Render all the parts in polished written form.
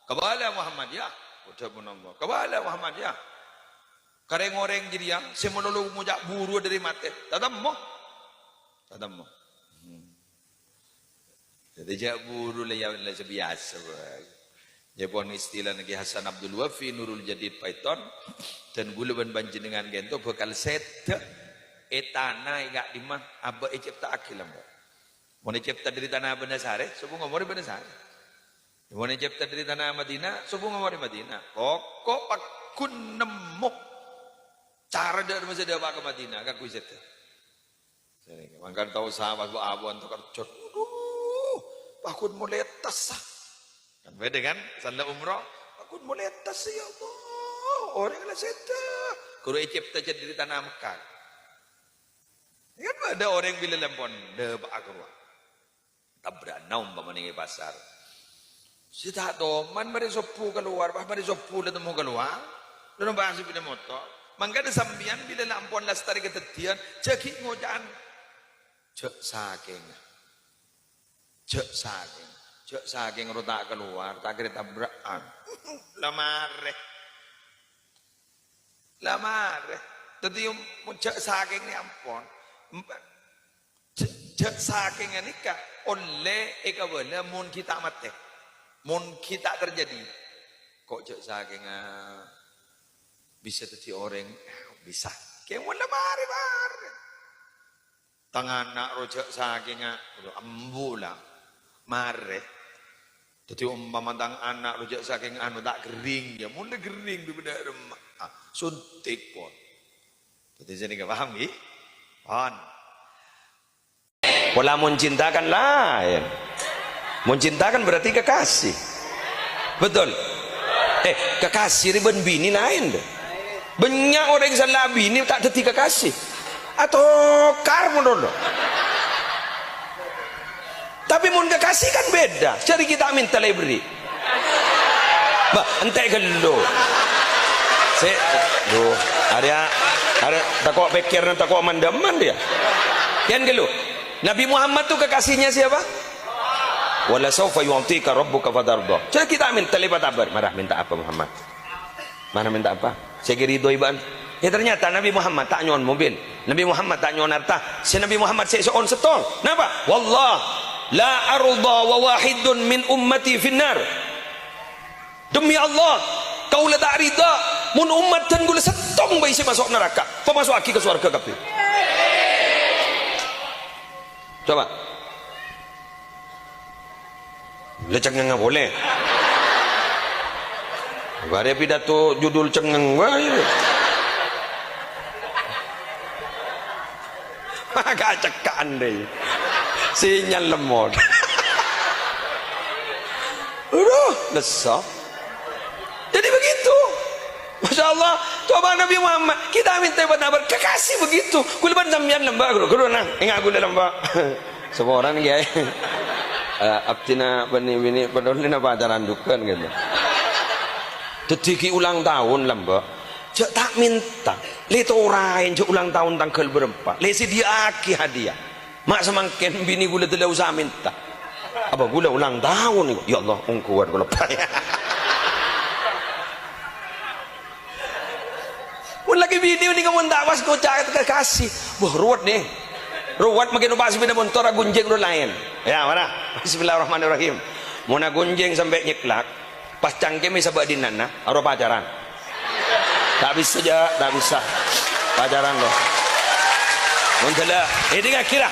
Kebala Muhammad ya. Udah Allah. Kebala Muhammad ya. Kareng-oreng jadi yang semololo mujak buru dari mati. Tadammo. Tadammo. Jadi jak buru lah yang biasa. Jepun istilah nagi Hasan Abdul Wafi Nurul Jadid Python dan gulaban banjenengan gento bekal set etana igak dimah abba icipta akilam. Mau cipta dari tanah Benasare, subuh ngomori Benasare. Mau cipta dari tanah Madinah, subuh ngomori Madinah. Pokok pakun nemu cara dari masjid ke Madinah, agak kuiset. Mangkan tahu sahabat bu abu antuk kerjot. Pakun mulai tas. Kan beda kan? Sanda umroh, pakun mulai tas ya Allah. Orang kelas itu. Kuru cipta dari tanah Mekah. Kan ada orang yang bila lempon debak keluar. Tabrak naum pamaningi pasar. Si tak doman mari sopu keluar, bah mari sopu dah temu keluar. Lalu bahasa bila motor. Mangga ada sambian bila lampon lastari ketetian, cekik ngojan. Cek saking. Cek saking. Cek saking rotak keluar, tak kira tabrakan. Lamare. Lamare. Tadi cek saking ni ampun. Cek saking ni kah oleh ekawala mun kita mati. Mun kita terjadi. Kok cek saking bisa tadi orang bisa. Kayak mun lamare bare. Tangan nak rojak saking ambula mare. Jadi umpama tang anak rujak saking anu tak kering ya, mun kering di benak rumah. Suntik pun. Jadi jadi enggak paham nggih? Paham. Pola mencintakan lain. Mencintakan berarti kekasih. Betul. Kekasih riben bini lain deh. Banyak orang yang salah bini tak deti kekasih. Atau karmo dulu. Tapi mun kekasih kan beda. Cari kita minta library. Bah, entek gelo. Ada takut pikir dan takut mandaman dia. Yang gelo. Nabi Muhammad tu kekasihnya siapa? Wala sawfa yu'tika rabbuka fadarda. Cari kita minta libat abar. Marah minta apa Muhammad? Mana minta apa? Saya kira itu iban. Ya ternyata Nabi Muhammad tak nyon mobil. Nabi Muhammad tak nyon harta. Si Nabi Muhammad seon setong. Kenapa? Wallah la arda wa wahidun min ummati finnar. Demi Allah, kau la tak rida mun umat dan gula setong bayi masuk neraka. Pemasuk aki ke surga kabeh. Coba. Le cengeng boleh. Bare pidato judul cengeng wae. Maka cekaan deh. Sinyal lemot. Lesok. Jadi begitu. Masya Allah. Coba Nabi Muhammad. Kita minta benar kekasih begitu. Kuliban sambian lembak. Guru nang. Ingat gula lembak. Semua orang ya. Abtina bini pedulina pacaran dukan gitu. Dediki ulang tahun lembak. Cek tak minta. Leto orain cek ulang tahun tanggal berapa. Lesi dia aki hadiah. Mak semangkin bini gula telah usah minta. Apa gula ulang tahun ni? Ya Allah, ungkuat gula payah. Mun lagi bini ni kamu tak was kau cakap kekasih. Wah ruwet nih. Ruwet makin ubah sepeda motor gunjing dulu lain. Ya mana? Bismillahirrahmanirrahim. Muna gunjing sampai nyeklak. Pas cangkem bisa buat dinana. Aro pacaran. Tak bisa aja, tak bisa. Pacaran loh. Muntala, ini nggak kira.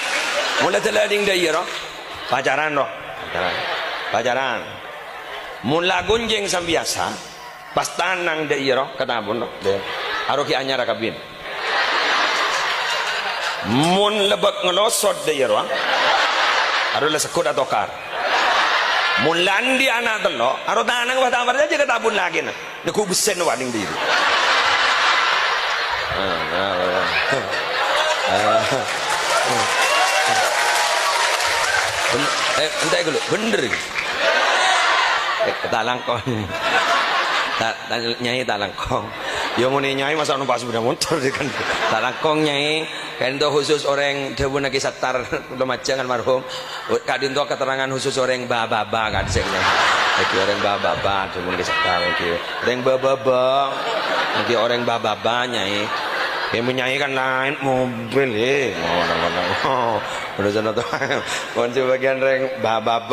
Mula telah ding daya roh. Pacaran roh. Pacaran. Mula gunjing sambiasa. Pas tanang daya roh. Kata abun roh. Aroki anyara kabin. Mun lebak ngelosot daya roh. Arolah sekut atau kar. Mun landi anak telo. Aro tanang wah tamar aja kata abun lagi na. Naku besen wading diri. Entah dulu, bener. Tak langkong. Nyai tak langkong. Dia mau nyai masa numpak sepeda motor kan. Tak langkong nyai. kan itu khusus orang dewe lagi satar lumajang almarhum kadin itu keterangan khusus orang baba kan sing lagi orang baba dewe lagi satar lagi orang baba lagi orang baba nyai yang menyanyi kan lain mobil udah sana tuh bagian orang baba